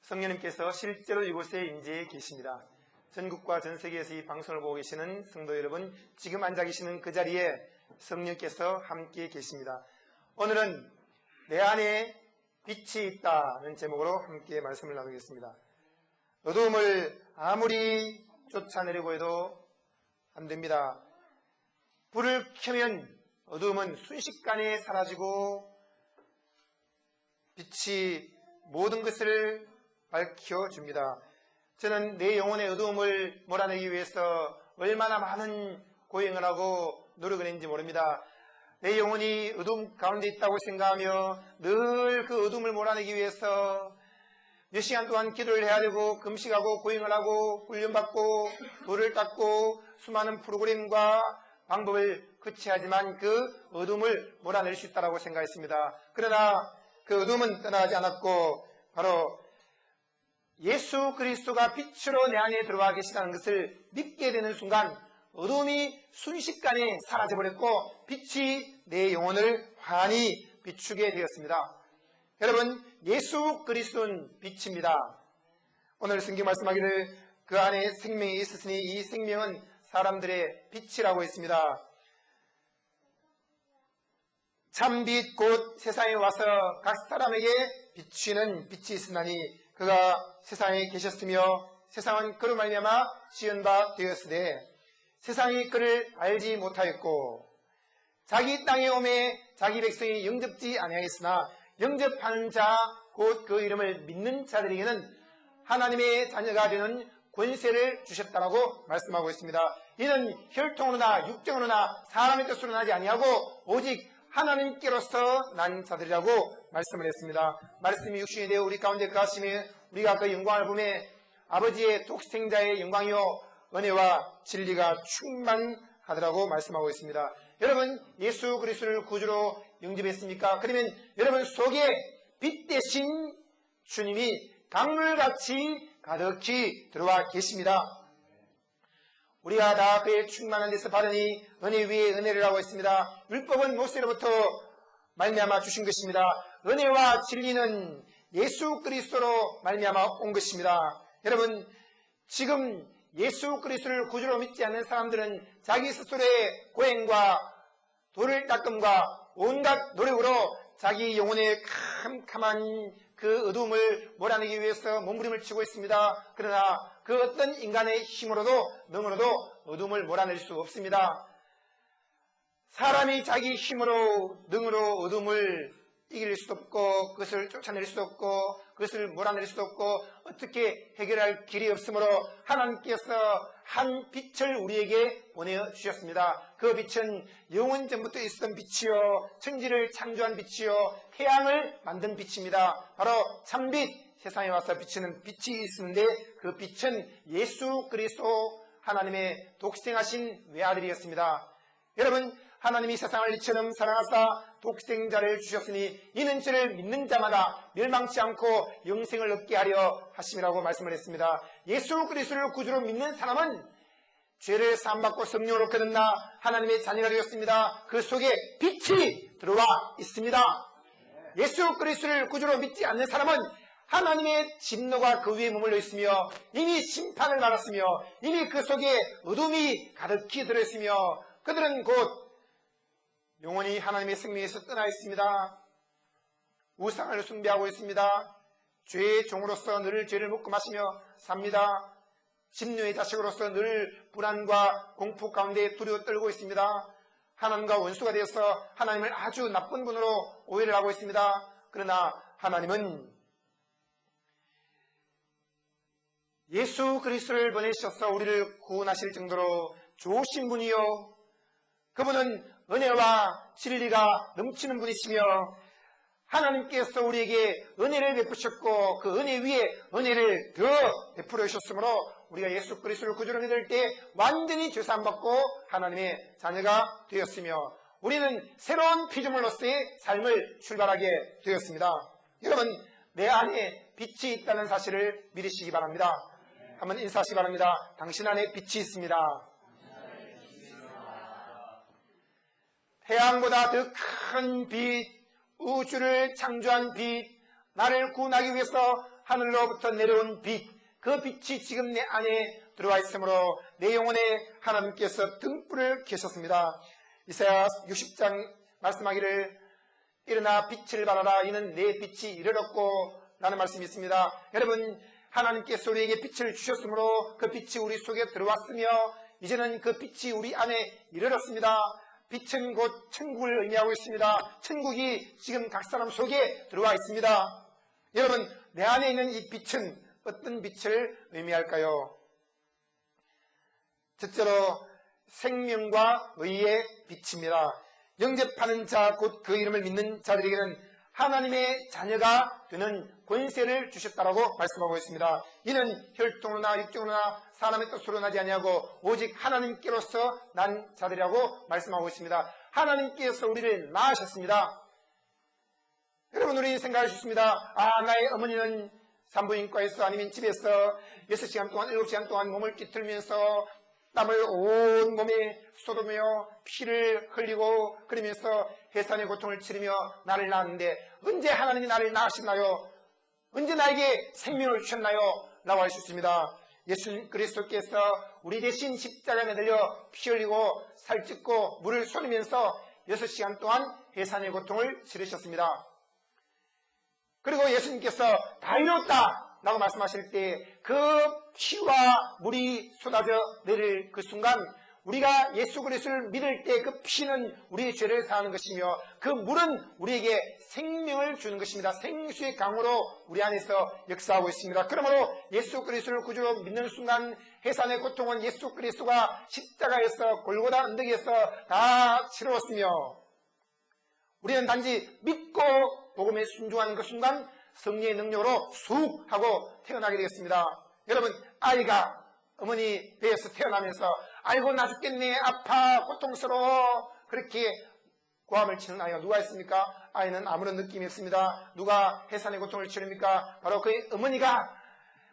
성령님께서 실제로 이곳에 임재해 계십니다. 전국과 전 세계에서 이 방송을 보고 계시는 성도 여러분, 지금 앉아 계시는 그 자리에 성령께서 함께 계십니다. 오늘은 내 안에 빛이 있다는 제목으로 함께 말씀을 나누겠습니다. 어두움을 아무리 쫓아내려고 해도 안 됩니다. 불을 켜면 어두움은 순식간에 사라지고 빛이 모든 것을 밝혀줍니다. 저는 내 영혼의 어두움을 몰아내기 위해서 얼마나 많은 고행을 하고 노력을 했는지 모릅니다. 내 영혼이 어두움 가운데 있다고 생각하며 늘 그 어두움을 몰아내기 위해서 몇 시간 동안 기도를 해야 되고 금식하고 고행을 하고 훈련받고 돌을 닦고 수많은 프로그램과 방법을 거치하지만 그 어두움을 몰아낼 수 있다고 생각했습니다. 그러나 그 어두움은 떠나지 않았고 바로 예수 그리스도가 빛으로 내 안에 들어와 계시다는 것을 믿게 되는 순간 어두움이 순식간에 사라져버렸고 빛이 내 영혼을 환히 비추게 되었습니다. 여러분, 예수 그리스도는 빛입니다. 오늘 성경 말씀하기를 그 안에 생명이 있었으니 이 생명은 사람들의 빛이라고 했습니다. 참빛 곧 세상에 와서 각 사람에게 비추는 빛이 있으나니 그가 세상에 계셨으며 세상은 그로 말미암아 지은 바 되었으되 세상이 그를 알지 못하였고 자기 땅에 오매 자기 백성이 영접지 아니하였으나 영접하는 자 곧 그 이름을 믿는 자들에게는 하나님의 자녀가 되는 권세를 주셨다라고 말씀하고 있습니다. 이는 혈통으로나 육정으로나 사람의 뜻으로 나지 아니하고 오직 하나님께로서 난 자들이라고 말씀을 했습니다. 말씀이 육신이 되어 우리 가운데 거하시며 우리가 그 영광을 보매 아버지의 독생자의 영광이요 은혜와 진리가 충만하더라고 말씀하고 있습니다. 여러분, 예수 그리스도를 구주로 영접했습니까? 그러면 여러분 속에 빛 대신 주님이 강물같이 가득히 들어와 계십니다. 우리가 다 그의 충만한 데서 받으니 은혜 위에 은혜를 하고 있습니다. 율법은 모세로부터 말미암아 주신 것입니다. 은혜와 진리는 예수 그리스도로 말미암아 온 것입니다. 여러분, 지금 예수 그리스도를 구주로 믿지 않는 사람들은 자기 스스로의 고행과 돌을 닦음과 온갖 노력으로 자기 영혼의 캄캄한 그 어두움을 몰아내기 위해서 몸부림을 치고 있습니다. 그러나 그 어떤 인간의 힘으로도 능으로도 어두움을 몰아낼 수 없습니다. 사람이 자기 힘으로 능으로 어두움을 이길 수도 없고 그것을 쫓아낼 수도 없고 그것을 몰아낼 수도 없고 어떻게 해결할 길이 없으므로 하나님께서 한 빛을 우리에게 보내주셨습니다. 그 빛은 영원 전부터 있었던 빛이요 천지를 창조한 빛이요 태양을 만든 빛입니다. 바로 참빛, 세상에 와서 비치는 빛이 있는데 그 빛은 예수 그리스도 하나님의 독생하신 외아들이었습니다. 여러분, 하나님이 세상을 이처럼 사랑하사 독생자를 주셨으니 이는 저를 믿는 자마다 멸망치 않고 영생을 얻게 하려 하심이라고 말씀을 했습니다. 예수 그리스도를 구주로 믿는 사람은 죄를 사함받고 성령으로 거듭나 하나님의 자녀가 되었습니다. 그 속에 빛이 들어와 있습니다. 예수 그리스도를 구주로 믿지 않는 사람은 하나님의 진노가 그 위에 머물러 있으며 이미 심판을 받았으며 이미 그 속에 어둠이 가득히 들어있으며 그들은 곧 영원히 하나님의 생명에서 떠나 있습니다. 우상을 숭배하고 있습니다. 죄의 종으로서 늘 죄를 먹고 마시며 삽니다. 진노의 자식으로서 늘 불안과 공포 가운데 두려워 떨고 있습니다. 하나님과 원수가 되어서 하나님을 아주 나쁜 분으로 오해를 하고 있습니다. 그러나 하나님은 예수 그리스도를 보내셔서 우리를 구원하실 정도로 좋으신 분이요 그분은 은혜와 진리가 넘치는 분이시며 하나님께서 우리에게 은혜를 베푸셨고 그 은혜 위에 은혜를 더 베풀어 주셨으므로 우리가 예수 그리스도를 구주로 믿을 때 완전히 죄사함받고 하나님의 자녀가 되었으며 우리는 새로운 피조물로서의 삶을 출발하게 되었습니다. 여러분, 내 안에 빛이 있다는 사실을 믿으시기 바랍니다. 한번 인사하시기 바랍니다. 당신 안에 빛이 있습니다. 태양보다 더 큰 빛, 우주를 창조한 빛, 나를 구원하기 위해서 하늘로부터 내려온 빛, 그 빛이 지금 내 안에 들어와 있으므로 내 영혼에 하나님께서 등불을 켜셨습니다. 이사야 60장 말씀하기를 일어나 빛을 발하라 이는 내 빛이 이르렀고 라는 말씀이 있습니다. 여러분, 하나님께서 우리에게 빛을 주셨으므로 그 빛이 우리 속에 들어왔으며 이제는 그 빛이 우리 안에 이르렀습니다. 빛은 곧 천국을 의미하고 있습니다. 천국이 지금 각 사람 속에 들어와 있습니다. 여러분, 내 안에 있는 이 빛은 어떤 빛을 의미할까요? 첫째로 생명과 의의 빛입니다. 영접하는 자, 곧 그 이름을 믿는 자들에게는 하나님의 자녀가 되는 권세를 주셨다라고 말씀하고 있습니다. 이는 혈통으로나 육정으로나 사람의 뜻으로 나지 아니하고 오직 하나님께로서 난 자들이라고 말씀하고 있습니다. 하나님께서 우리를 낳으셨습니다. 여러분, 우리 생각할 수 있습니다. 나의 어머니는 산부인과에서 아니면 집에서 6시간 동안 7시간 동안 몸을 찌틀면서 땀을 온 몸에 쏟으며 피를 흘리고 그러면서 해산의 고통을 치르며 나를 낳았는데 언제 하나님이 나를 낳으셨나요? 언제 나에게 생명을 주셨나요? 라고 할 수 있습니다. 예수 그리스도께서 우리 대신 십자가에 매달려 피 흘리고 살ጭ고 물을 쏟으면서 6시간 동안 해산의 고통을 치르셨습니다. 그리고 예수님께서 다 이뤘다 라고 말씀하실 때 그 피와 물이 쏟아져 내릴 그 순간 우리가 예수 그리스도를 믿을 때 그 피는 우리의 죄를 사하는 것이며 그 물은 우리에게 생명을 주는 것입니다. 생수의 강으로 우리 안에서 역사하고 있습니다. 그러므로 예수 그리스도를 구주로 믿는 순간 해산의 고통은 예수 그리스도가 십자가에서 골고다 언덕에서 다 치루었으며 우리는 단지 믿고 복음에 순종하는 그 순간 성령의 능력으로 쑥 하고 태어나게 되겠습니다. 여러분, 아이가 어머니 배에서 태어나면서 아이고 나 죽겠네, 아파, 고통스러워 그렇게 고함을 치는 아이가 누가 있습니까? 아이는 아무런 느낌이 없습니다. 누가 해산의 고통을 치릅니까? 바로 그 어머니가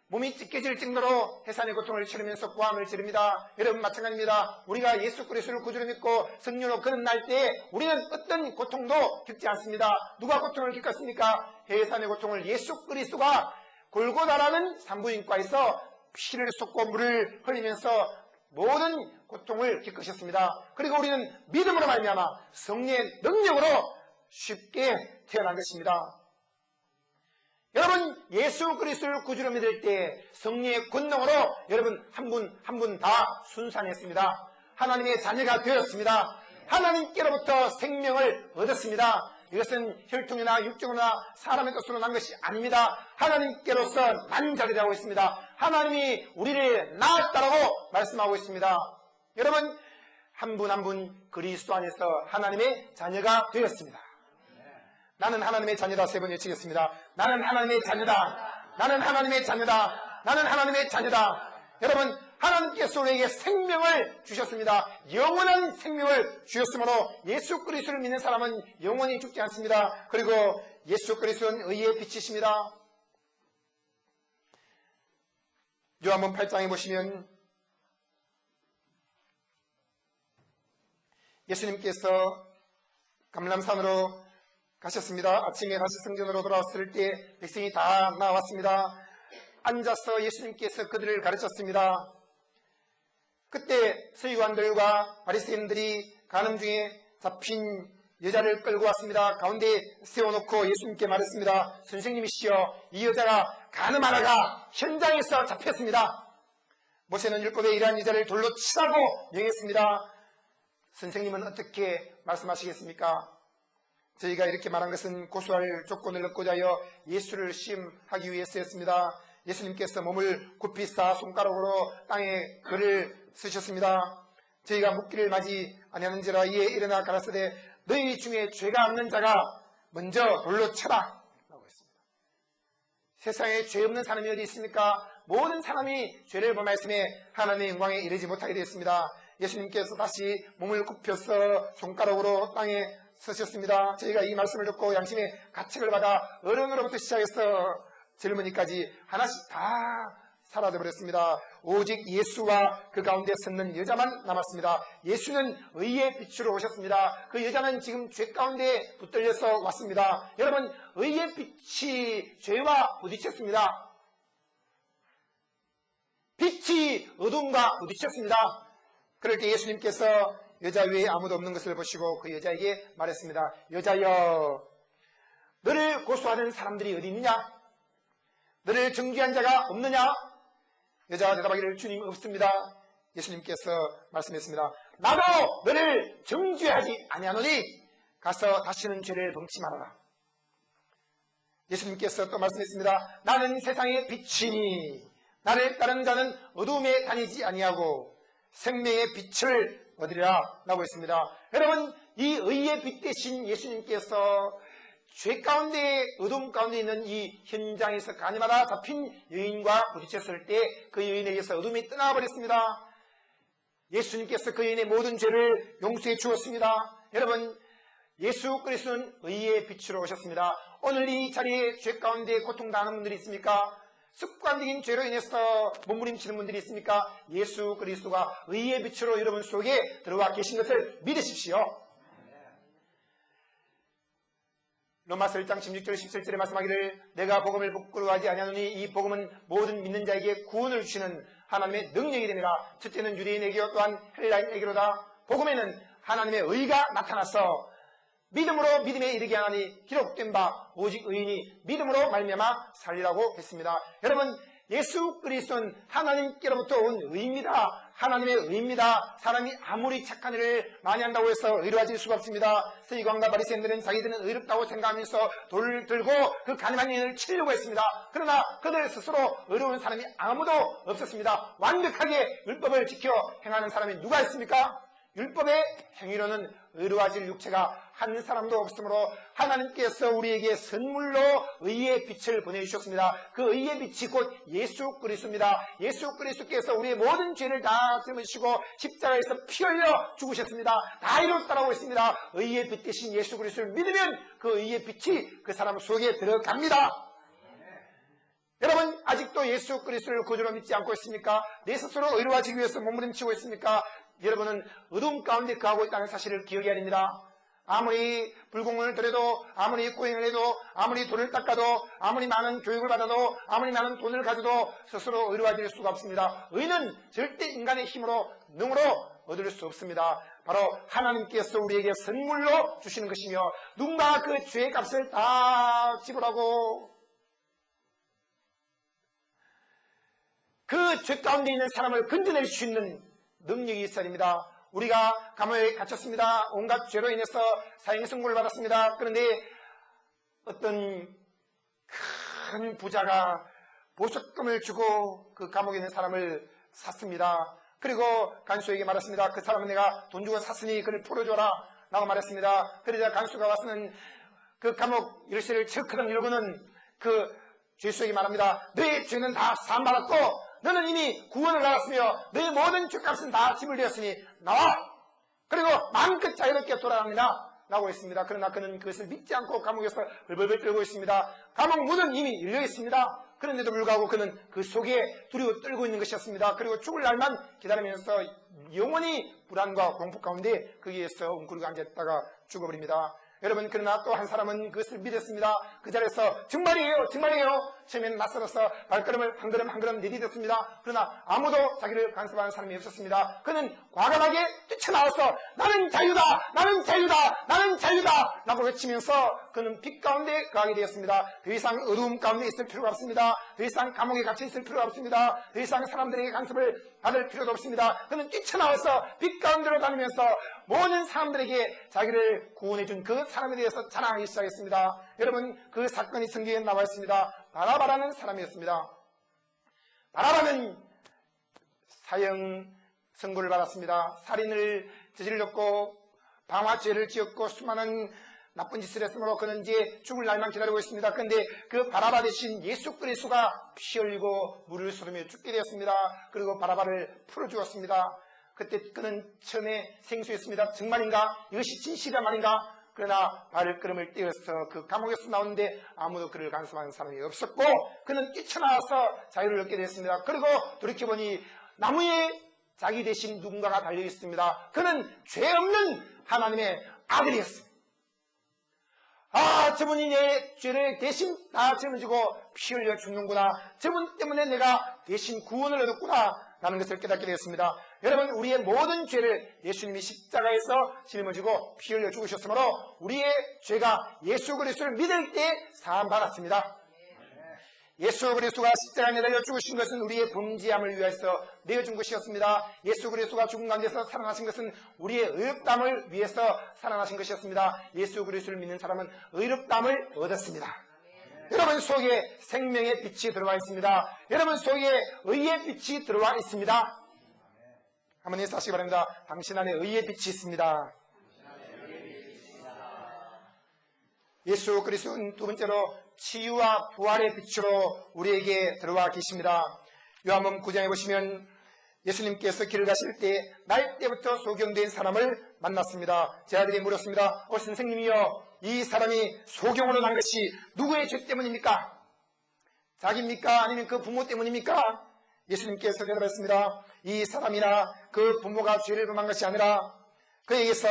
몸이 찢겨질 정도로 해산의 고통을 치르면서 고함을 지릅니다. 여러분, 마찬가지입니다. 우리가 예수 그리스도를 구주로 믿고 성령으로 거듭날 때 우리는 어떤 고통도 겪지 않습니다. 누가 고통을 겪었습니까? 해산의 고통을 예수 그리스도가 골고다라는 산부인과에서 피를 쏟고 물을 흘리면서 모든 고통을 겪으셨습니다. 그리고 우리는 믿음으로 말미암아 성령의 능력으로 쉽게 태어난 것입니다. 여러분, 예수 그리스도를 구주로 믿을 때 성령의 권능으로 여러분 한 분 한 분 다 순산했습니다. 하나님의 자녀가 되었습니다. 하나님께로부터 생명을 얻었습니다. 이것은 혈통이나 육정이나 사람의 뜻으로 난 것이 아닙니다. 하나님께로서 난 자들이라고 있습니다. 하나님이 우리를 낳았다라고 말씀하고 있습니다. 여러분, 한 분 한 분 그리스도 안에서 하나님의 자녀가 되었습니다. 나는 하나님의 자녀다. 세 번 외치겠습니다. 나는 하나님의 자녀다. 나는 하나님의 자녀다. 나는 하나님의 자녀다. 여러분, 하나님께서 우리에게 생명을 주셨습니다. 영원한 생명을 주셨으므로 예수 그리스도를 믿는 사람은 영원히 죽지 않습니다. 그리고 예수 그리스도는 의의 빛이십니다. 요한복음 8장에 보시면 예수님께서 감람산으로 가셨습니다. 아침에 다시 성전으로 돌아왔을 때 백성이 다 나왔습니다. 앉아서 예수님께서 그들을 가르쳤습니다. 그때 서기관들과 바리새인들이 가는 중에 잡힌 여자를 끌고 왔습니다. 가운데 세워놓고 예수님께 말했습니다. 선생님이시여, 이 여자가 가늠하다가 현장에서 잡혔습니다. 모세는 율법에 이러한 여자를 돌로 치라고 명했습니다. 선생님은 어떻게 말씀하시겠습니까? 저희가 이렇게 말한 것은 고소할 조건을 얻고자 하여 예수를 시험하기 위해서였습니다. 예수님께서 몸을 굽히 쌓아 손가락으로 땅에 글을 쓰셨습니다. 저희가 묻기를 맞이 아니하는지라 이에 일어나 가라사대 너희 중에 죄가 없는 자가 먼저 돌로 쳐라 라고 했습니다. 세상에 죄 없는 사람이 어디 있습니까? 모든 사람이 죄를 범하였음에 하나님의 영광에 이르지 못하게 되었습니다. 예수님께서 다시 몸을 굽혀서 손가락으로 땅에 쓰셨습니다. 저희가 이 말씀을 듣고 양심의 가책을 받아 어른으로부터 시작해서 젊은이까지 하나씩 다 사라져버렸습니다. 오직 예수와 그 가운데 섰는 여자만 남았습니다. 예수는 의의 빛으로 오셨습니다. 그 여자는 지금 죄 가운데 붙들려서 왔습니다. 여러분, 의의 빛이 죄와 부딪혔습니다. 빛이 어둠과 부딪혔습니다. 그럴 때 예수님께서 여자 위에 아무도 없는 것을 보시고 그 여자에게 말했습니다. 여자여, 너를 고소하는 사람들이 어디 있느냐? 너를 정죄한 자가 없느냐? 여자가 대답하기를 주님 없습니다. 예수님께서 말씀했습니다. 나도 너를 정죄하지 아니하노니 가서 다시는 죄를 범치 말아라. 예수님께서 또 말씀했습니다. 나는 세상의 빛이니 나를 따르는 자는 어두움에 다니지 아니하고 생명의 빛을 얻으리라 라고 했습니다. 여러분, 이 의의 빛 대신 예수님께서 죄 가운데, 어둠 가운데 있는 이 현장에서 가늠하다 잡힌 여인과 부딪혔을 때 그 여인에게서 어둠이 떠나버렸습니다. 예수님께서 그 여인의 모든 죄를 용서해 주었습니다. 여러분, 예수 그리스도는 의의 빛으로 오셨습니다. 오늘 이 자리에 죄 가운데 고통당하는 분들이 있습니까? 습관적인 죄로 인해서 몸부림치는 분들이 있습니까? 예수 그리스도가 의의 빛으로 여러분 속에 들어와 계신 것을 믿으십시오. 로마서 1장 16절 17절에 말씀하기를 내가 복음을 부끄러워하지 아니하노니 이 복음은 모든 믿는 자에게 구원을 주시는 하나님의 능력이 됩니다. 첫째는 유대인에게요 또한 헬라인에게로다. 복음에는 하나님의 의가 나타나서 믿음으로 믿음에 이르게 하나니 기록된 바 오직 의인이 믿음으로 말미암아 살리라고 했습니다. 여러분, 예수 그리스도는 하나님께로부터 온 의입니다. 하나님의 의입니다. 사람이 아무리 착한 일을 많이 한다고 해서 의로워질 수가 없습니다. 서기관과 바리새인들은 자기들은 의롭다고 생각하면서 돌을 들고 그 가늠한 일을 치려고 했습니다. 그러나 그들 스스로 의로운 사람이 아무도 없었습니다. 완벽하게 율법을 지켜 행하는 사람이 누가 있습니까? 율법의 행위로는 의로워질 육체가 한 사람도 없으므로 하나님께서 우리에게 선물로 의의 빛을 보내주셨습니다. 그 의의 빛이 곧 예수 그리스도입니다. 예수 그리스도께서 우리의 모든 죄를 다 짊으시고 십자가에서 피 흘려 죽으셨습니다. 다 이뤘다라고 했습니다. 의의 빛 대신 예수 그리스도를 믿으면 그 의의 빛이 그 사람 속에 들어갑니다. 여러분, 아직도 예수 그리스도를 구주로 믿지 않고 있습니까? 내 스스로 의로워지기 위해서 몸부림치고 있습니까? 여러분은 어둠 가운데 거하고 있다는 사실을 기억해야 됩니다. 아무리 불공을 들여도, 아무리 고행을 해도, 아무리 돈을 닦아도, 아무리 많은 교육을 받아도, 아무리 많은 돈을 가져도 스스로 의로워질 수가 없습니다. 의는 절대 인간의 힘으로, 능으로 얻을 수 없습니다. 바로 하나님께서 우리에게 선물로 주시는 것이며 누군가 그 죄의 값을 다 지불하고 그 죄 가운데 있는 사람을 건져낼 수 있는 능력이 있어야 됩니다. 우리가 감옥에 갇혔습니다. 온갖 죄로 인해서 사형 선고를 받았습니다. 그런데 어떤 큰 부자가 보석금을 주고 그 감옥에 있는 사람을 샀습니다. 그리고 간수에게 말했습니다. 그 사람은 내가 돈 주고 샀으니 그를 풀어줘라 라고 말했습니다. 그러자 간수가 와서는 그 감옥 열쇠를 척크덕 열고는 그 죄수에게 말합니다. 너의 죄는 다 사함받았고 너는 이미 구원을 받았으며 너의 모든 죄값은 다 지불되었으니 나와! 그리고 마음껏 자유롭게 돌아갑니다. 라고 했습니다. 그러나 그는 그것을 믿지 않고 감옥에서 벌벌벌 떨고 있습니다. 감옥 문은 이미 열려 있습니다. 그런데도 불구하고 그는 그 속에 두려워 떨고 있는 것이었습니다. 그리고 죽을 날만 기다리면서 영원히 불안과 공포 가운데 거기에서 웅크리고 앉았다가 죽어버립니다. 여러분, 그러나 또 한 사람은 그것을 믿었습니다. 그 자리에서 정말이에요, 정말이에요. 처음에는 낯설어서 발걸음을 한 걸음 한 걸음 내디뎠습니다. 그러나 아무도 자기를 간섭하는 사람이 없었습니다. 그는 과감하게 뛰쳐나와서 나는 자유다, 나는 자유다, 나는 자유다 라고 외치면서 그는 빛 가운데 거하게 되었습니다. 더 이상 어두움 가운데 있을 필요가 없습니다. 더 이상 감옥에 갇혀 있을 필요가 없습니다. 더 이상 사람들에게 간섭을 받을 필요도 없습니다. 그는 뛰쳐나와서 빛 가운데로 다니면서 모든 사람들에게 자기를 구원해준 그 사람에 대해서 자랑하기 시작했습니다. 여러분, 그 사건이 성경에 나와 있습니다. 바라바라는 사람이었습니다. 바라바는 사형 선고를 받았습니다. 살인을 저질렀고 방화죄를 지었고 수많은 나쁜 짓을 했으므로 그는 이제 죽을 날만 기다리고 있습니다. 그런데 그 바라바 대신 예수 그리스도가 피 흘리고 물을 쏟으며 죽게 되었습니다. 그리고 바라바를 풀어주었습니다. 그때 그는 처음에 생소했습니다. 정말인가? 이것이 진실이란 말인가? 그러나 발걸음을 떼어서 그 감옥에서 나오는데 아무도 그를 간섭하는 사람이 없었고 그는 뛰쳐나와서 자유를 얻게 됐습니다. 그리고 돌이켜보니 나무에 자기 대신 누군가가 달려있습니다. 그는 죄 없는 하나님의 아들이었습니다. 아, 저분이 내 죄를 대신 다 짊어지고 피 흘려 죽는구나. 저분 때문에 내가 대신 구원을 얻었구나 라는 것을 깨닫게 되었습니다. 여러분, 우리의 모든 죄를 예수님이 십자가에서 짊어지고 피 흘려 죽으셨으므로 우리의 죄가 예수 그리스도를 믿을 때 사함받았습니다. 예수 그리스도가 십자가에 내달려 죽으신 것은 우리의 범죄함을 위해서 내어준 것이었습니다. 예수 그리스도가 죽은 가운데서 살아나신 것은 우리의 의롭담을 위해서 살아나신 것이었습니다. 예수 그리스도를 믿는 사람은 의롭담을 얻었습니다. 여러분 속에 생명의 빛이 들어와 있습니다. 여러분 속에 의의 빛이 들어와 있습니다. 한번 인사하시기 바랍니다. 당신 안에 의의 빛이 있습니다. 예수 그리스도는 두 번째로 치유와 부활의 빛으로 우리에게 들어와 계십니다. 요한복음 9장에 보시면 예수님께서 길을 가실 때 날 때부터 소경된 사람을 만났습니다. 제 아들이 물었습니다. 선생님이요, 이 사람이 소경으로 난 것이 누구의 죄 때문입니까? 자기입니까? 아니면 그 부모 때문입니까? 예수님께서 대답했습니다. 이 사람이나 그 부모가 죄를 범한 것이 아니라 그에게서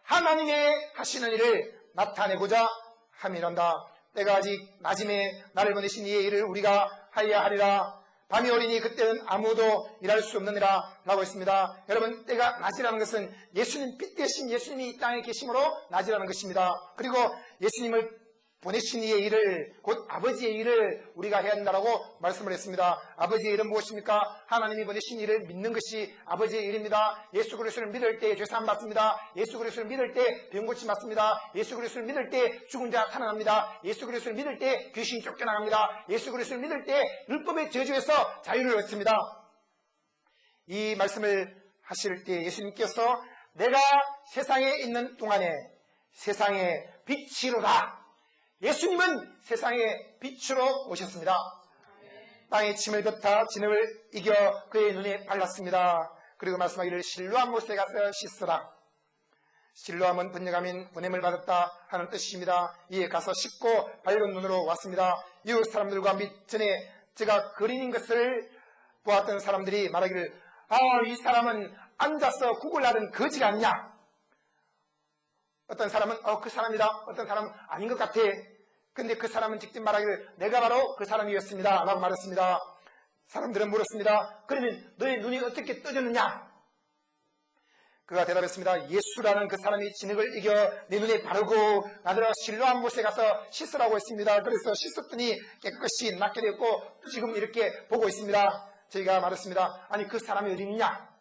하나님의 하시는 일을 나타내고자 함이란다. 때가 아직 낮임에 나를 보내신 이의 일을 우리가 하여야 하리라. 밤이 오리니 그때는 아무도 일할 수 없느니라 라고 했습니다. 여러분, 때가 낮이라는 것은 예수님 빛 대신 예수님이 이 땅에 계심으로 낮이라는 것입니다. 그리고 예수님을 보내신 이의 일을, 곧 아버지의 일을 우리가 해야 한다라고 말씀을 했습니다. 아버지의 일은 무엇입니까? 하나님이 보내신 일을 믿는 것이 아버지의 일입니다. 예수 그리스도를 믿을 때 죄사함 받습니다. 예수 그리스도를 믿을 때 병 고침 받습니다. 예수 그리스도를 믿을 때 죽은 자 살아납니다. 예수 그리스도를 믿을 때 귀신이 쫓겨나갑니다. 예수 그리스도를 믿을 때 율법의 저주에서 자유를 얻습니다. 이 말씀을 하실 때 예수님께서 내가 세상에 있는 동안에 세상의 빛이로다. 예수님은 세상의 빛으로 오셨습니다. 땅에 침을 뱉어 진흙을 이겨 그의 눈에 발랐습니다. 그리고 말씀하기를 실로암 못에 가서 씻으라. 실로암은 번역하면 보냄을 받았다 하는 뜻입니다. 이에 가서 씻고 밝은 눈으로 왔습니다. 이웃 사람들과 및 전에 제가 그린 것을 보았던 사람들이 말하기를 이 사람은 앉아서 구걸하던 거지가 아니냐. 어떤 사람은 그 사람이다. 어떤 사람은 아닌 것 같아. 근데 그 사람은 직접 말하기를 내가 바로 그 사람이었습니다 라고 말했습니다. 사람들은 물었습니다. 그러면 너의 눈이 어떻게 떠졌느냐? 그가 대답했습니다. 예수라는 그 사람이 진흙을 이겨 내 눈에 바르고 나더러 실로암 못에 가서 씻으라고 했습니다. 그래서 씻었더니 깨끗이 낫게 되었고 지금 이렇게 보고 있습니다. 저희가 말했습니다. 아니 그 사람이 어디 있냐?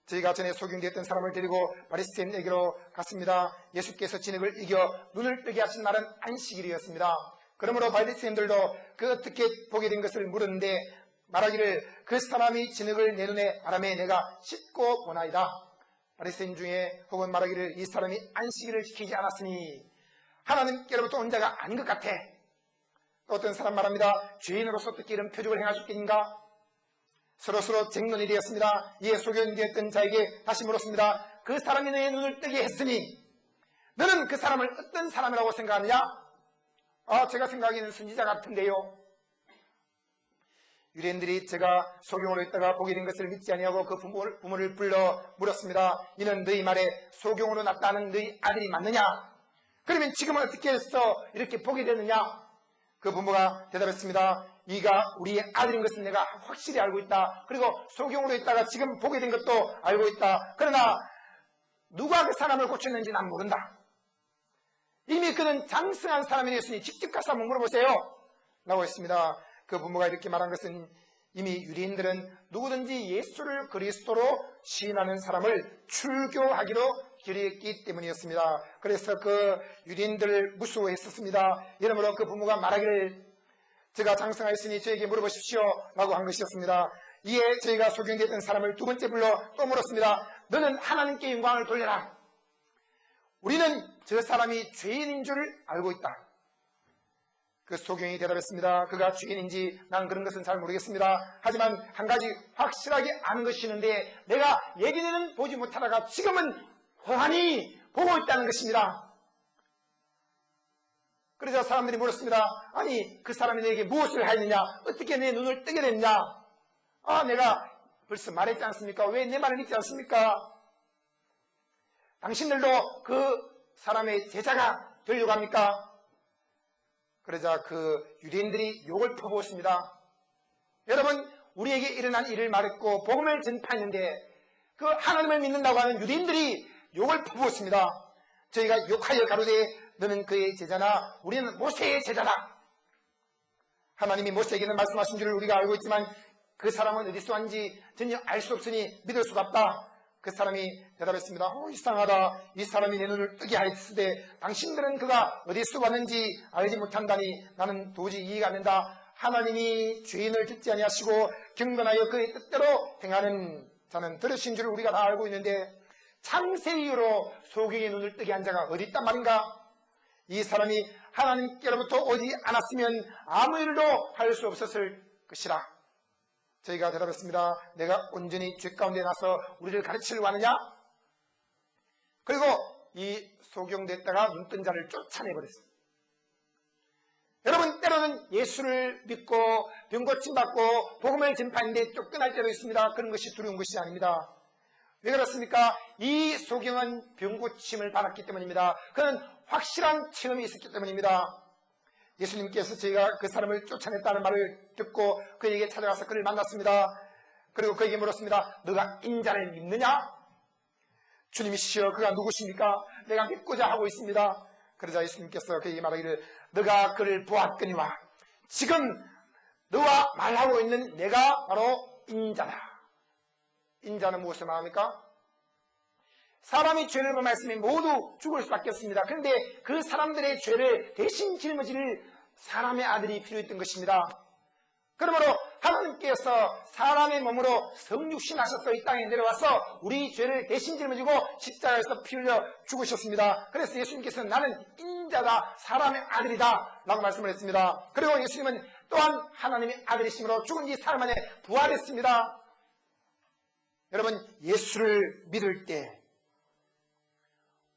저희가 전에 소경되었던 사람을 데리고 바리새인에게로 갔습니다. 예수께서 진흙을 이겨 눈을 뜨게 하신 날은 안식일이었습니다. 그러므로 바리새인들도 그 어떻게 보게 된 것을 물었는데 말하기를 그 사람이 진흙을 내 눈에 바람에 내가 씻고 보나이다. 바리새인 중에 혹은 말하기를 이 사람이 안식일을 지키지 않았으니 하나님께로부터 온 자가 아닌 것 같아. 또 어떤 사람 말합니다. 죄인으로서 어떻게 이런 표적을 행할 수 있겠는가? 서로 쟁론이 되었습니다. 이에 소경되었던 자에게 다시 물었습니다. 그 사람이 너의 눈을 뜨게 했으니 너는 그 사람을 어떤 사람이라고 생각하느냐? 제가 생각하기에는 선지자 같은데요. 유대인들이 제가 소경으로 있다가 보게 된 것을 믿지 아니하고 그 부모를 불러 물었습니다. 이는 너희 말에 소경으로 났다는 너희 아들이 맞느냐? 그러면 지금은 어떻게 해서 이렇게 보게 됐느냐? 그 부모가 대답했습니다. 이가 우리의 아들인 것은 내가 확실히 알고 있다. 그리고 소경으로 있다가 지금 보게 된 것도 알고 있다. 그러나 누가 그 사람을 고쳤는지 난 모른다. 이미 그는 장성한 사람이었으니 직접 가서 한번 물어보세요 라고 했습니다. 그 부모가 이렇게 말한 것은 이미 유대인들은 누구든지 예수를 그리스도로 시인하는 사람을 출교하기로 결의했기 때문이었습니다. 그래서 그 유대인들을 무수했었습니다. 이러므로 그 부모가 말하기를 제가 장성하였으니 저에게 물어보십시오 라고 한 것이었습니다. 이에 저희가 소경되었던 사람을 두 번째 불러 또 물었습니다. 너는 하나님께 영광을 돌려라. 우리는 저 사람이 죄인인 줄 알고 있다. 그 소경이 대답했습니다. 그가 죄인인지 난 그런 것은 잘 모르겠습니다. 하지만 한 가지 확실하게 아는 것이 있는데 내가 예전에는 보지 못하다가 지금은 호환히 보고 있다는 것입니다. 그러자 사람들이 물었습니다. 아니 그 사람이 내게 무엇을 하였느냐? 어떻게 내 눈을 뜨게 됐냐? 내가 벌써 말했지 않습니까? 왜 내 말을 믿지 않습니까? 당신들도 그 사람의 제자가 되려고 합니까? 그러자 그 유대인들이 욕을 퍼부었습니다. 여러분, 우리에게 일어난 일을 말했고 복음을 전파했는데 그 하나님을 믿는다고 하는 유대인들이 욕을 퍼부었습니다. 저희가 욕하여 가로되 너는 그의 제자나 우리는 모세의 제자다. 하나님이 모세에게는 말씀하신 줄을 우리가 알고 있지만 그 사람은 어디서 왔는지 전혀 알 수 없으니 믿을 수가 없다. 그 사람이 대답했습니다. 이상하다. 이 사람이 내 눈을 뜨게 하였으되 당신들은 그가 어디서 왔는지 알지 못한다니 나는 도저히 이해가 안 된다. 하나님이 죄인을 듣지 아니하시고 경건하여 그의 뜻대로 행하는 자는 들으신 줄을 우리가 다 알고 있는데 참새 이유로 소경의 눈을 뜨게 한 자가 어디 있단 말인가? 이 사람이 하나님께로부터 오지 않았으면 아무 일도 할 수 없었을 것이라. 저희가 대답했습니다. 내가 온전히 죄 가운데 나서 우리를 가르치려고 하느냐? 그리고 이 소경됐다가 눈뜬 자를 쫓아내버렸습니다. 여러분, 때로는 예수를 믿고 병고침받고 복음을 전파하는데 쫓겨날 때도 있습니다. 그런 것이 두려운 것이 아닙니다. 왜 그렇습니까? 이 소경은 병고침을 받았기 때문입니다. 그는 확실한 체험이 있었기 때문입니다. 예수님께서 저희가 그 사람을 쫓아냈다는 말을 듣고 그에게 찾아가서 그를 만났습니다. 그리고 그에게 물었습니다. 너가 인자를 믿느냐? 주님이시여 그가 누구십니까? 내가 믿고자 하고 있습니다. 그러자 예수님께서 그에게 말하기를 너가 그를 보았거니와 지금 너와 말하고 있는 내가 바로 인자다. 인자는 무엇을 말합니까? 사람이 죄를 범했으면 모두 죽을 수밖에 없습니다. 그런데 그 사람들의 죄를 대신 짊어질 사람의 아들이 필요했던 것입니다. 그러므로 하나님께서 사람의 몸으로 성육신하셔서 이 땅에 내려와서 우리 죄를 대신 짊어지고 십자가에서 피 흘려 죽으셨습니다. 그래서 예수님께서는 나는 인자다, 사람의 아들이다 라고 말씀을 했습니다. 그리고 예수님은 또한 하나님의 아들이심으로 죽은 지 사흘 만에 부활했습니다. 여러분, 예수를 믿을 때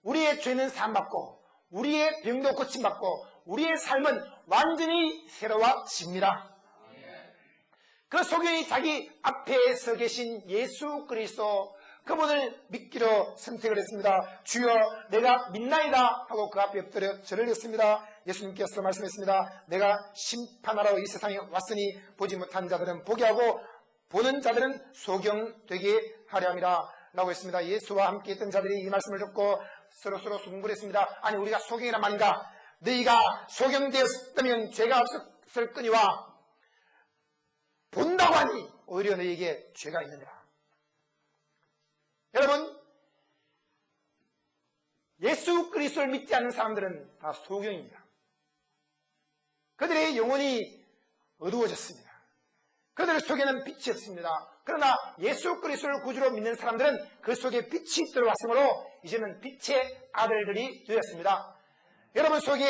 우리의 죄는 사함받고 우리의 병도 고침받고 우리의 삶은 완전히 새로워집니다. 그 소경이 자기 앞에 서 계신 예수 그리스도 그분을 믿기로 선택을 했습니다. 주여 내가 믿나이다 하고 그 앞에 엎드려 절을 했습니다. 예수님께서 말씀했습니다. 내가 심판하러 이 세상에 왔으니 보지 못한 자들은 보게 하고 보는 자들은 소경되게 하려 함이라 라고 했습니다. 예수와 함께 있던 자들이 이 말씀을 듣고 서로서로 수군거렸습니다. 아니 우리가 소경이란 말인가? 너희가 소경되었다면 죄가 없었을 거니와 본다고 하니 오히려 너희에게 죄가 있느니라. 여러분, 예수 그리스도를 믿지 않는 사람들은 다 소경입니다. 그들의 영혼이 어두워졌습니다. 그들 속에는 빛이 없습니다. 그러나 예수 그리스도를 구주로 믿는 사람들은 그 속에 빛이 들어왔으므로 이제는 빛의 아들들이 되었습니다. 여러분 속에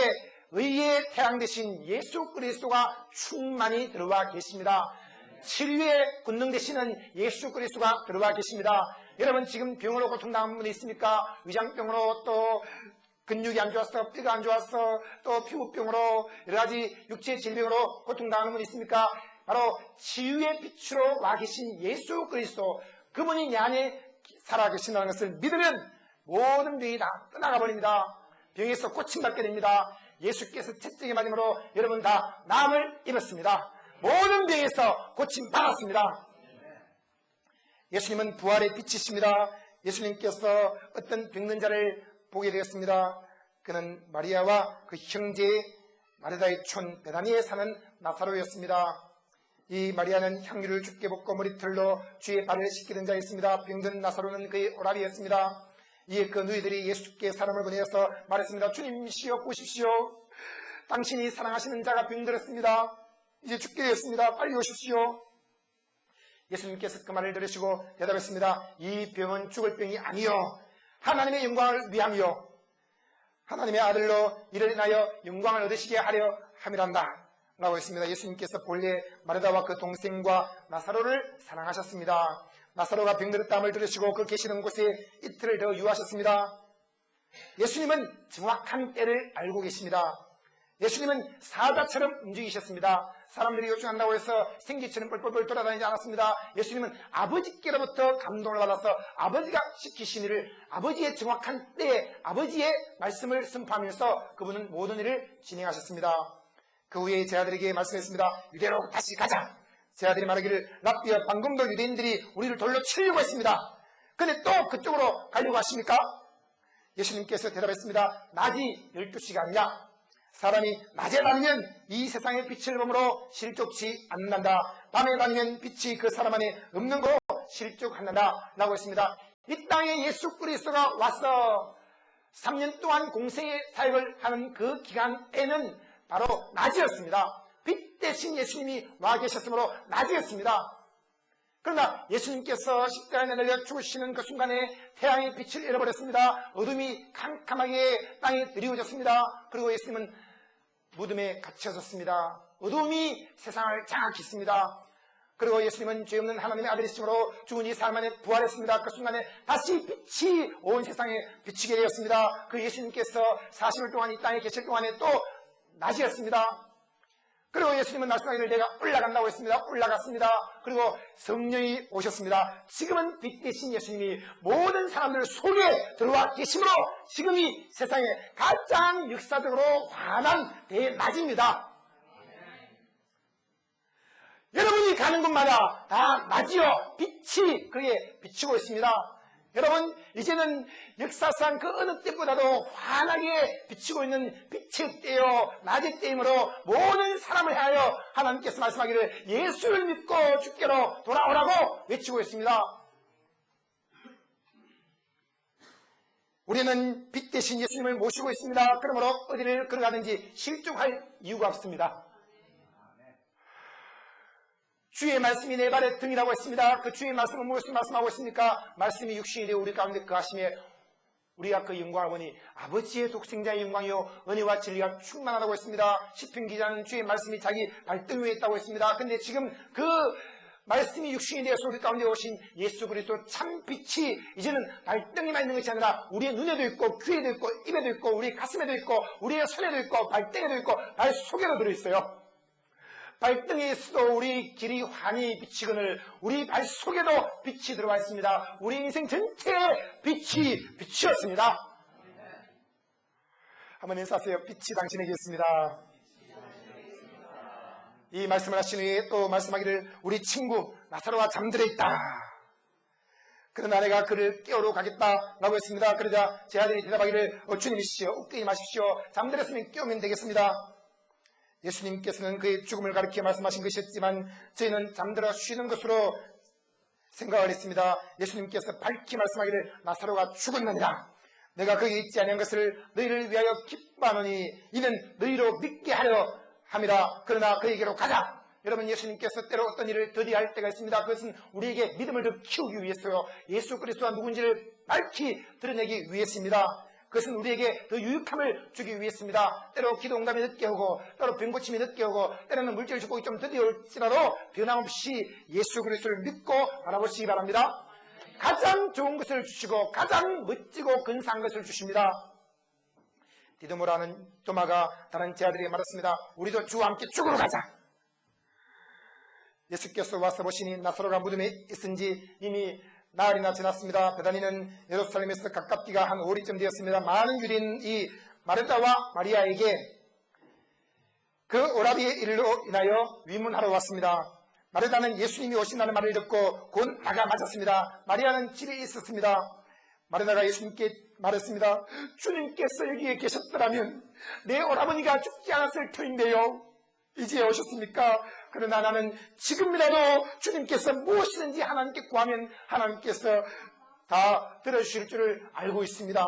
의의 태양 되신 예수 그리스도가 충만히 들어와 계십니다. 치유의 권능 되시는 예수 그리스도가 들어와 계십니다. 여러분 지금 병으로 고통당하는 분이 있습니까? 위장병으로 또 근육이 안 좋아서 뼈가 안 좋아서 또 피부병으로 여러 가지 육체 질병으로 고통당하는 분이 있습니까? 바로 치유의 빛으로 와 계신 예수 그리스도 그분이 내 안에 살아계신다는 것을 믿으면 모든 병이 다 떠나가 버립니다. 병에서 고침받게 됩니다. 예수께서 채찍에 맞음으로 여러분 다 나음을 입었습니다. 모든 병에서 고침받았습니다. 예수님은 부활의 빛이십니다. 예수님께서 어떤 병든 자를 보게 되었습니다. 그는 마리아와 그 형제 마르다의 촌 베다니에 사는 나사로였습니다. 이 마리아는 향유를 주께 붓고 머리털로 주의 발을 씻기던 자였습니다. 병든 나사로는 그의 오라비였습니다. 이에 그 누이들이 예수께 사람을 보내어서 말했습니다. 주님이시여 보십시오. 당신이 사랑하시는 자가 병들었습니다. 이제 죽게 되었습니다. 빨리 오십시오. 예수님께서 그 말을 들으시고 대답했습니다. 이 병은 죽을 병이 아니요 하나님의 영광을 위함이요 하나님의 아들로 이를 인하여 영광을 얻으시게 하려 함이란다 라고 했습니다. 예수님께서 본래 마르다와 그 동생과 나사로를 사랑하셨습니다. 나사로가 병들었다함을 들으시고 그 계시는 곳에 이틀을 더 유하셨습니다. 예수님은 정확한 때를 알고 계십니다. 예수님은 사자처럼 움직이셨습니다. 사람들이 요청한다고 해서 생쥐처럼 뻘뻘뻘 돌아다니지 않았습니다. 예수님은 아버지께로부터 감동을 받아서 아버지가 시키신 일을 아버지의 정확한 때에 아버지의 말씀을 선포하면서 그분은 모든 일을 진행하셨습니다. 그 후에 제 아들에게 말씀했습니다. 유대로 다시 가자. 제 아들이 말하기를 랍비야, 방금도 유대인들이 우리를 돌로 치려고 했습니다. 근데 또 그쪽으로 가려고 하십니까? 예수님께서 대답했습니다. 낮이 12시가 아니냐? 사람이 낮에 다니면 이 세상의 빛을 범으로 실족치 않는다. 밤에 다니면 빛이 그 사람 안에 없는 거로 실족한다 라고 했습니다. 이 땅에 예수 그리스도가 와서 3년 동안 공생의 사역을 하는 그 기간에는 바로 낮이었습니다. 빛 대신 예수님이 와 계셨으므로 낮이었습니다. 그러나 예수님께서 십자가에 내달려 죽으시는 그 순간에 태양의 빛을 잃어버렸습니다. 어둠이 캄캄하게 땅에 드리워졌습니다. 그리고 예수님은 무덤에 갇혀졌습니다. 어둠이 세상을 장악했습니다. 그리고 예수님은 죄 없는 하나님의 아들이심으로 죽은 이 사람 안에 부활했습니다. 그 순간에 다시 빛이 온 세상에 비치게 되었습니다. 그 예수님께서 40일 동안 이 땅에 계실 동안에 또 낮이었습니다. 그리고 예수님은 말씀하기를 내가 올라간다고 했습니다. 올라갔습니다. 그리고 성령이 오셨습니다. 지금은 빛 대신 예수님이 모든 사람들 속에 들어와 계심으로 지금이 세상에 가장 역사적으로 환한 대낮입니다. 여러분이 가는 곳마다 다 낮이요 빛이 그게 비치고 있습니다. 여러분 이제는 역사상 그 어느 때보다도 환하게 비치고 있는 빛의 때요 낮의 때이므로 모든 사람을 향하여 하나님께서 말씀하기를 예수를 믿고 주께로 돌아오라고 외치고 있습니다. 우리는 빛 대신 예수님을 모시고 있습니다. 그러므로 어디를 걸어가든지 실족할 이유가 없습니다. 주의 말씀이 내 발의 등이라고 했습니다. 그 주의 말씀은 무엇을 말씀하고 있습니까? 말씀이 육신이 되어 우리 가운데 거하심에 우리가 그 영광을 보니 아버지의 독생자의 영광이요 은혜와 진리가 충만하다고 했습니다. 시편 기자는 주의 말씀이 자기 발등 위에 있다고 했습니다. 근데 지금 그 말씀이 육신이 되어서 우리 가운데 오신 예수 그리스도 참 빛이 이제는 발등에만 있는 것이 아니라 우리의 눈에도 있고 귀에도 있고 입에도 있고 우리 가슴에도 있고 우리의 손에도 있고 발등에도 있고 발 속에도 들어있어요. 발등에 있어도 우리 길이 환히 비치거늘 우리 발 속에도 빛이 들어와 있습니다. 우리 인생 전체에 빛이 비치었습니다. 한번 인사하세요. 빛이 당신에게 있습니다. 이 말씀을 하신 후에 또 말씀하기를 우리 친구 나사로가 잠들어 있다. 그러나 내가 그를 깨우러 가겠다라고 했습니다. 그러자 제 아들이 대답하기를 주님이시여 웃기지 마십시오. 잠들었으면 깨우면 되겠습니다. 예수님께서는 그의 죽음을 가리켜 말씀하신 것이었지만 저희는 잠들어 쉬는 것으로 생각을 했습니다. 예수님께서 밝히 말씀하기를 나사로가 죽었느니라. 내가 거기 있지 아니한 것을 너희를 위하여 기뻐하노니 이는 너희로 믿게 하려 함이라. 그러나 그에게로 가자. 여러분 예수님께서 때로 어떤 일을 더디할 때가 있습니다. 그것은 우리에게 믿음을 더 키우기 위해서요. 예수 그리스도가 누군지를 밝히 드러내기 위해서입니다. 그것은 우리에게 더 유익함을 주기 위해서입니다. 때로 기도 응답이 늦게 오고 때로 병고침이 늦게 오고 때로는 물질 축복이 좀 드디어 올지라도 변함없이 예수 그리스도를 믿고 바라보시기 바랍니다. 가장 좋은 것을 주시고 가장 멋지고 근사한 것을 주십니다. 디도모라는 도마가 다른 제 아들에게 말했습니다. 우리도 주와 함께 죽으러 가자. 예수께서 와서 보시니 나사로가 무덤에 있은지 이미 나흘이나 지났습니다. 베다니는 예루살렘에서 가깝기가 한 5리쯤 되었습니다. 많은 유대인이 마르다와 마리아에게 그 오라비의 일로 인하여 위문하러 왔습니다. 마르다는 예수님이 오신다는 말을 듣고 곧 나가 맞았습니다. 마리아는 집에 있었습니다. 마르다가 예수님께 말했습니다. 주님께서 여기에 계셨더라면 내 오라버니가 죽지 않았을 터인데요. 이제 오셨습니까? 그러나 나는 지금이라도 주님께서 무엇이든지 하나님께 구하면 하나님께서 다 들어주실 줄을 알고 있습니다.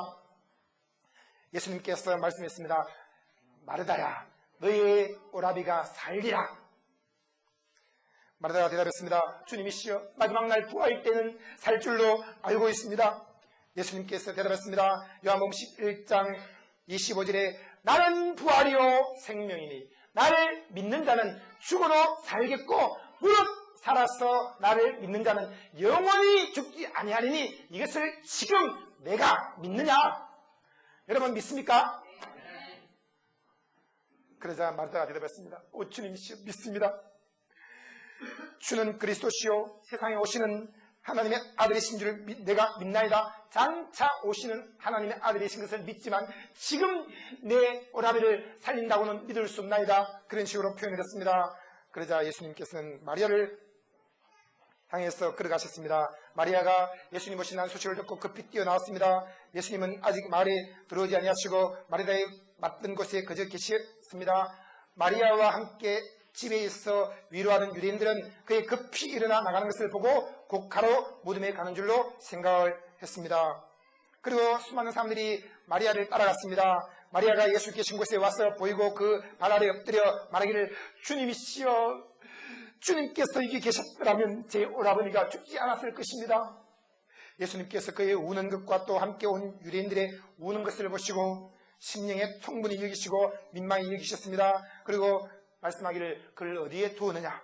예수님께서 말씀했습니다. 마르다야, 너의 오라비가 살리라. 마르다가 대답했습니다. 주님이시여, 마지막 날 부활 때는 살 줄로 알고 있습니다. 예수님께서 대답했습니다. 요한복음 11장 25절에 나는 부활이요 생명이니 나를 믿는 자는 죽어도 살겠고 무릇 살아서 나를 믿는 자는 영원히 죽지 아니하리니 이것을 지금 내가 믿느냐? 여러분 믿습니까? 그러자 마르다가 대답했습니다. 오 주님이시여 믿습니다. 주는 그리스도시요 세상에 오시는 하나님의 아들이신 줄 내가 믿나이다. 장차 오시는 하나님의 아들이신 것을 믿지만 지금 내 오라비를 살린다고는 믿을 수 없나이다. 그런 식으로 표현했습니다. 그러자 예수님께서는 마리아를 향해서 걸어가셨습니다. 마리아가 예수님 오신다는 소식을 듣고 급히 뛰어나왔습니다. 예수님은 아직 마을에 들어오지 아니하시고 마리아의 맞던 곳에 그저 계셨습니다. 마리아와 함께 집에 있어 위로하는 유대인들은 그의 급히 일어나 나가는 것을 보고 곡하러 무덤에 가는 줄로 생각을 했습니다. 그리고 수많은 사람들이 마리아를 따라갔습니다. 마리아가 예수 계신 곳에 와서 보이고 그 발 아래 엎드려 말하기를 주님이시여 주님께서 여기 계셨더라면 제 오라버니가 죽지 않았을 것입니다. 예수님께서 그의 우는 것과 또 함께 온 유대인들의 우는 것을 보시고 심령에 통분히 여기시고 민망히 여기셨습니다. 그리고 말씀하기를 그를 어디에 두었느냐?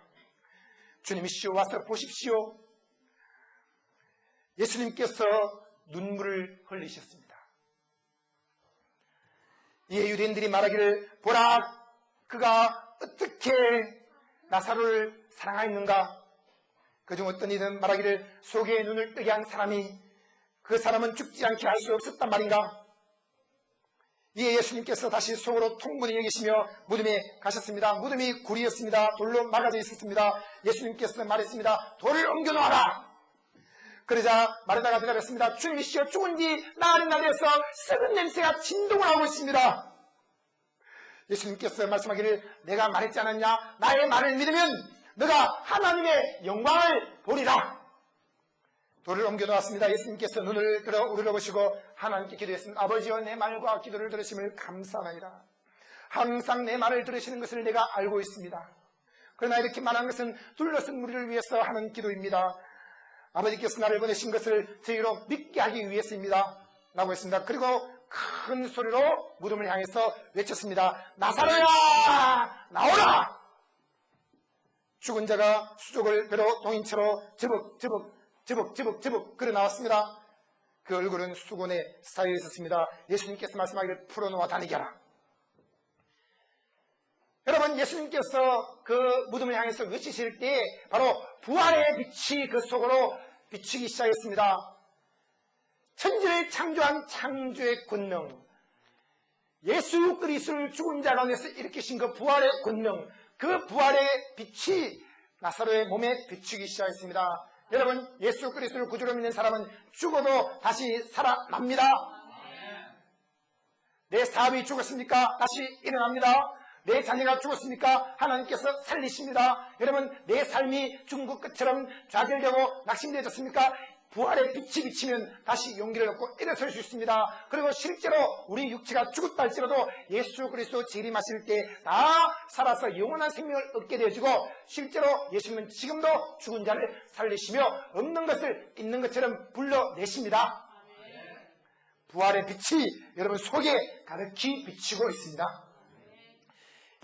주님이시여 와서 보십시오. 예수님께서 눈물을 흘리셨습니다. 이에 유대인들이 말하기를 보라 그가 어떻게 나사로를 사랑하였는가? 그중 어떤 이든 말하기를 속에 눈을 뜨게 한 사람이 그 사람은 죽지 않게 할 수 없었단 말인가? 이에 예수님께서 다시 속으로 통분히 여기시며 무덤에 가셨습니다. 무덤이 굴이었습니다. 돌로 막아져 있었습니다. 예수님께서 말했습니다. 돌을 옮겨놓아라. 그러자 마르다가 대답했습니다. 주님이시여 죽은 지 나흘이 되어서 썩은 냄새가 진동을 하고 있습니다. 예수님께서 말씀하기를 내가 말했지 않았냐? 나의 말을 믿으면 너가 하나님의 영광을 보리라. 돌을 옮겨놓았습니다. 예수님께서 눈을 들어 우러러보시고 하나님께 기도했습니다. 아버지여 내 말과 기도를 들으심을 감사하나이다. 항상 내 말을 들으시는 것을 내가 알고 있습니다. 그러나 이렇게 말한 것은 둘러쓴 무리를 위해서 하는 기도입니다. 아버지께서 나를 보내신 것을 저희로 믿게 하기 위해서입니다. 라고 했습니다. 그리고 큰 소리로 무덤을 향해서 외쳤습니다. 나사로야 나오라. 죽은 자가 수족을 배로 동인처로 저벅 걸어 나왔습니다. 그 얼굴은 수건에 쌓여 있었습니다. 예수님께서 말씀하기를 풀어놓아 다니게라. 여러분 예수님께서 그 무덤을 향해서 외치실 때 바로 부활의 빛이 그 속으로 비추기 시작했습니다. 천지를 창조한 창조의 권능, 예수 그리스도를 죽은 자 가운데서 일으키신 그 부활의 권능, 그 부활의 빛이 나사로의 몸에 비추기 시작했습니다. 여러분 예수 그리스도를 구주로 믿는 사람은 죽어도 다시 살아납니다. 내 사업이 죽었습니까? 다시 일어납니다. 내 자녀가 죽었습니까? 하나님께서 살리십니다. 여러분 내 삶이 죽은 것 끝처럼 좌절되고 낙심되어졌습니까? 부활의 빛이 비치면 다시 용기를 얻고 일어설 수 있습니다. 그리고 실제로 우리 육체가 죽었다 할지라도 예수 그리스도 재림하실 때 다 살아서 영원한 생명을 얻게 되어지고 실제로 예수님은 지금도 죽은 자를 살리시며 없는 것을 있는 것처럼 불러내십니다. 부활의 빛이 여러분 속에 가득히 비치고 있습니다.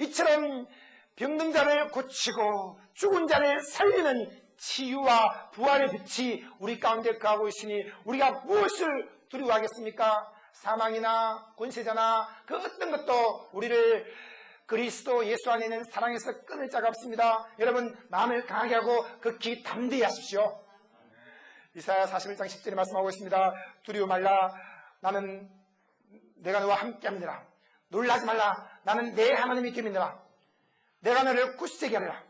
이처럼 병든 자를 고치고 죽은 자를 살리는 치유와 부활의 빛이 우리 가운데 거하고 있으니 우리가 무엇을 두려워하겠습니까? 사망이나 권세자나 그 어떤 것도 우리를 그리스도 예수 안에 있는 사랑에서 끊을 자가 없습니다. 여러분 마음을 강하게 하고 극히 담대히 하십시오. 이사야 41장 10절에 말씀하고 있습니다. 두려워 말라 나는 내가 너와 함께합니다. 놀라지 말라 나는 내 하나님이 됨이니라. 내가 너를 굳세게 하리라.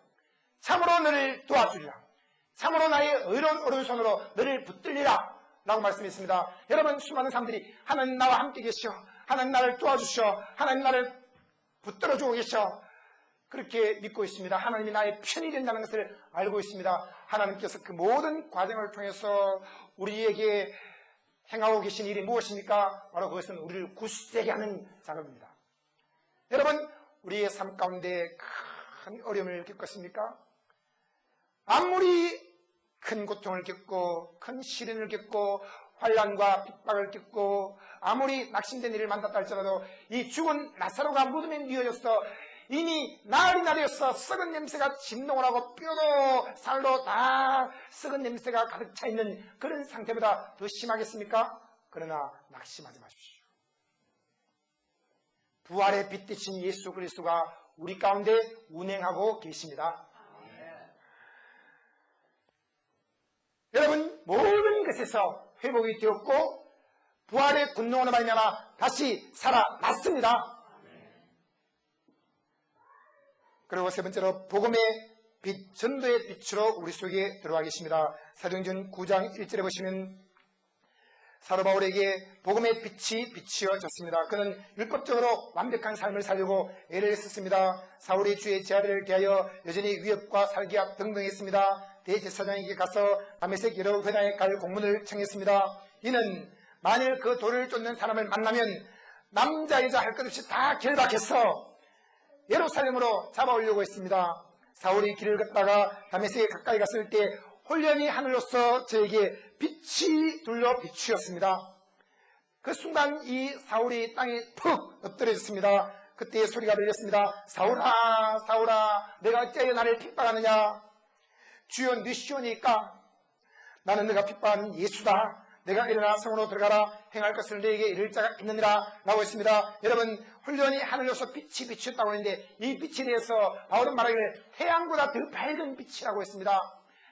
참으로 너를 도와주리라. 참으로 나의 의로운 오른손으로 너를 붙들리라 라고 말씀했습니다. 여러분 수많은 사람들이 하나님 나와 함께 계시오, 하나님 나를 도와주시오, 하나님 나를 붙들어주고 계시오 그렇게 믿고 있습니다. 하나님이 나의 편이 된다는 것을 알고 있습니다. 하나님께서 그 모든 과정을 통해서 우리에게 행하고 계신 일이 무엇입니까? 바로 그것은 우리를 굳세게 하는 작업입니다. 여러분 우리의 삶 가운데 큰 어려움을 겪었습니까? 아무리 큰 고통을 겪고 큰 시련을 겪고 환난과 핍박을 겪고 아무리 낙심된 일을 만났다 할지라도 이 죽은 나사로가 무덤에 뉘어져서 이미 나흘이나 되어서 썩은 냄새가 진동을 하고 뼈도 살도 다 썩은 냄새가 가득 차 있는 그런 상태보다 더 심하겠습니까? 그러나 낙심하지 마십시오. 부활의 빛 되신 예수 그리스도가 우리 가운데 운행하고 계십니다. 여러분, 모든 것에서 회복이 되었고 부활의 군능으로 말미암아 다시 살아났습니다. 그리고 세 번째로 복음의 빛, 전도의 빛으로 우리 속에 들어와 계십니다. 사도행전 9장 1절에 보시면 사도 바울에게 복음의 빛이 비추어졌습니다. 그는 율법적으로 완벽한 삶을 살려고 애를 썼습니다. 사울이 주의 제자들을 대하여 여전히 위협과 살기와 등등 했습니다. 대제사장에게 가서 다메섹 여러 회당에 갈 공문을 청했습니다. 이는 만일 그 돌을 쫓는 사람을 만나면 남자 여자 할 것 없이 다 결박해서 예루살렘으로 잡아오려고 했습니다. 사울이 길을 걷다가 다메섹에 가까이 갔을 때 홀련히 하늘로서 저에게 빛이 둘러 비추었습니다. 그 순간 이 사울이 땅에 푹 엎드려졌습니다. 그때 소리가 들렸습니다. 사울아, 사울아, 내가 어찌하여 나를 핍박하느냐? 주여, 네 시오니까 나는 네가 핍박하는 예수다. 내가 일어나 성으로 들어가라. 행할 것을 너에게 이를 자가 있느니라 라고 했습니다. 여러분, 홀련히 하늘로서 빛이 비추었다고 했는데 이 빛에 대해서 바울은 말하기를 태양보다 더 밝은 빛이라고 했습니다.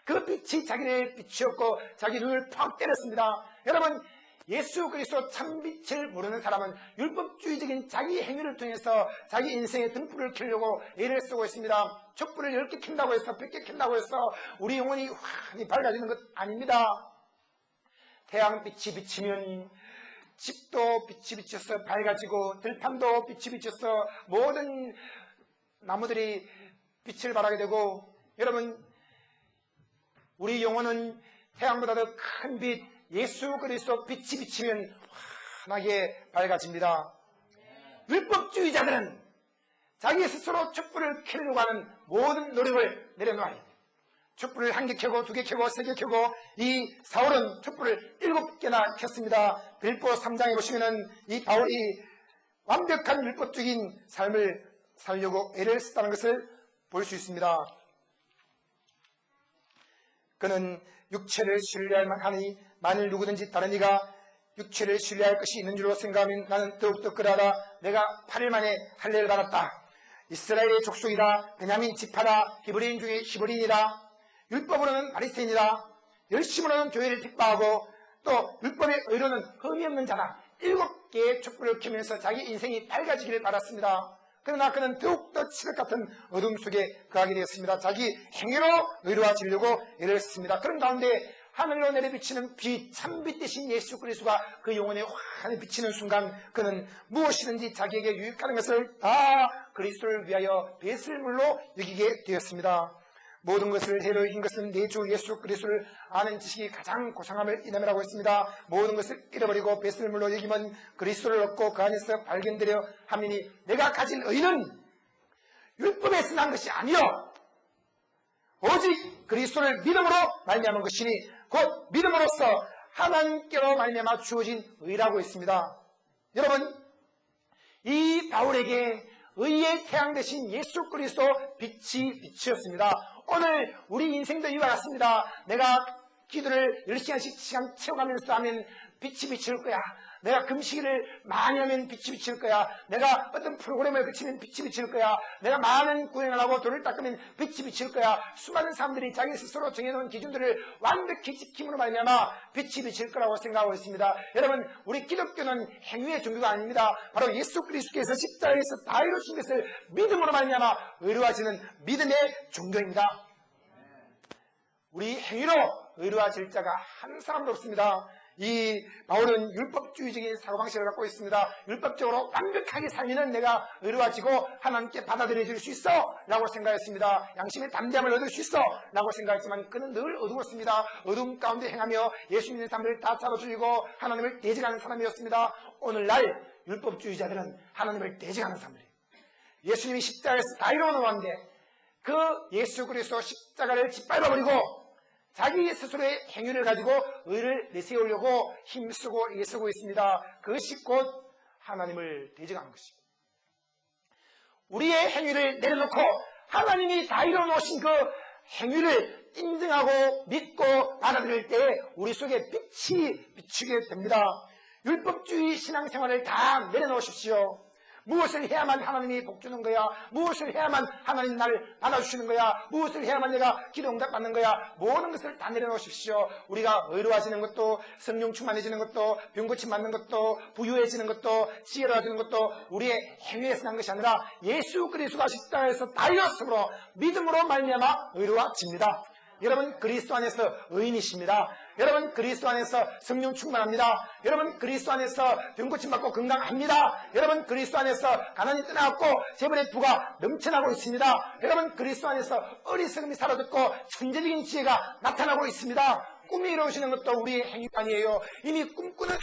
그 빛이 자기를 비추었고 자기 눈을 팍 때렸습니다. 여러분, 예수 그리스도 참빛을 모르는 사람은 율법주의적인 자기 행위를 통해서 자기 인생의 등불을 켜려고 애를 쓰고 있습니다. 촛불을 10개 켠다고 해서 100개 켠다고 해서 우리 영혼이 환히 밝아지는 것 아닙니다. 태양빛이 비치면 집도 빛이 비쳐서 밝아지고 들판도 빛이 비쳐서 모든 나무들이 빛을 발하게 되고, 여러분, 우리 영혼은 태양보다 더 큰 빛, 예수 그리스도 빛이 비치면 환하게 밝아집니다. 율법주의자들은 자기 스스로 촛불을 켜려고 하는 모든 노력을 내려놓아야 돼요. 촛불을 1개 켜고 2개 켜고 3개 켜고, 이 사울은 촛불을 7개나 켰습니다. 빌립보 3장에 보시면은 이 바울이 완벽한 율법적인 삶을 살려고 애를 썼다는 것을 볼 수 있습니다. 그는 육체를 신뢰할 만하니 만일 누구든지 다른 이가 육체를 신뢰할 것이 있는 줄로 생각하면 나는 더욱더 그러하다. 내가 8일 만에 할례를 받았다. 이스라엘의 족속이다. 베냐민 지파다. 히브리인 중에 히브리인이다. 율법으로는 바리새인이다. 열심으로는 교회를 핍박하고 또 율법의 의로는 흠이 없는 자다. 7개의 촛불을 켜면서 자기 인생이 밝아지기를 바랐습니다. 그러나 그는 더욱더 칠흑 같은 어둠 속에 거하게 되었습니다. 자기 행위로 의로워지려고 애를 썼습니다. 그런 가운데 하늘로 내려비치는 빛, 참빛 대신 예수 그리스도가 그 영혼에 환히 비치는 순간 그는 무엇이든지 자기에게 유익하는 것을 다 그리스도를 위하여 배설물로 여기게 되었습니다. 모든 것을 해로 이긴 것은 내 주 예수 그리스도를 아는 지식이 가장 고상함을 이남이라고 했습니다. 모든 것을 잃어버리고 배설물로 여기면 그리스도를 얻고 그 안에서 발견되려 함이니 내가 가진 의는 율법에서 난 것이 아니요 오직 그리스도를 믿음으로 말미암은 것이니 곧 믿음으로써 하나님께로 말미암아 주어진 의라고 했습니다. 여러분, 이 바울에게 의의 태양 대신 예수 그리스도 빛이 비치었습니다. 오늘 우리 인생도 이와 같습니다. 내가 기도를 10시간씩 채워가면서 하면 빛이 비칠 거야. 내가 금식을 많이 하면 빛이 비칠 거야. 내가 어떤 프로그램을 거치면 빛이 비칠 거야. 내가 많은 구행을 하고 돌을 닦으면 빛이 비칠 거야. 수많은 사람들이 자기 스스로 정해놓은 기준들을 완벽히 지킴으로 말미암아 빛이 비칠 거라고 생각하고 있습니다. 여러분, 우리 기독교는 행위의 종교가 아닙니다. 바로 예수 그리스도께서 십자가에서 다 이루신 것을 믿음으로 말미암아 의로워지는 믿음의 종교입니다. 우리 행위로 의로워질 자가 한 사람도 없습니다. 이 바울은 율법주의적인 사고방식을 갖고 있습니다. 율법적으로 완벽하게 살면 내가 의로워지고 하나님께 받아들여질 수 있어 라고 생각했습니다. 양심의 담대함을 얻을 수 있어 라고 생각했지만 그는 늘 어두웠습니다. 어두움 가운데 행하며 예수 믿는 사람들을 다 잡아주고 하나님을 대적하는 사람이었습니다. 오늘날 율법주의자들은 하나님을 대적하는 사람들이에요. 예수님이 십자가에서 다 이루어놓았는데 그 예수 그리스도 십자가를 짓밟아버리고 자기 스스로의 행위를 가지고 의를 내세우려고 힘쓰고 애쓰고 있습니다. 그것이 곧 하나님을 대적하는 것입니다. 우리의 행위를 내려놓고 하나님이 다 이뤄놓으신 그 행위를 인정하고 믿고 받아들일 때 우리 속에 빛이 비추게 됩니다. 율법주의 신앙생활을 다 내려놓으십시오. 무엇을 해야만 하나님이 복 주는 거야? 무엇을 해야만 하나님 나를 받아주시는 거야? 무엇을 해야만 내가 기도 응답받는 거야? 모든 것을 다 내려놓으십시오. 우리가 의로워지는 것도, 성령 충만해지는 것도, 병고침 맞는 것도, 부유해지는 것도, 지혜로워지는 것도 우리의 행위에서 난 것이 아니라 예수 그리스도가 십자가에서 다 이뤘으므로 믿음으로 말미암아 의로워집니다. 여러분 그리스도 안에서 의인이십니다. 여러분 그리스도 안에서 성령 충만합니다. 여러분 그리스도 안에서 병고침 받고 건강합니다. 여러분 그리스도 안에서 가난이 떠나갔고 재물의 부가 넘쳐나고 있습니다. 여러분 그리스도 안에서 어리석음이 사라졌고 천재적인 지혜가 나타나고 있습니다. 꿈이 이루어지는 것도 우리의 행위가 아니에요. 이미 꿈꾸는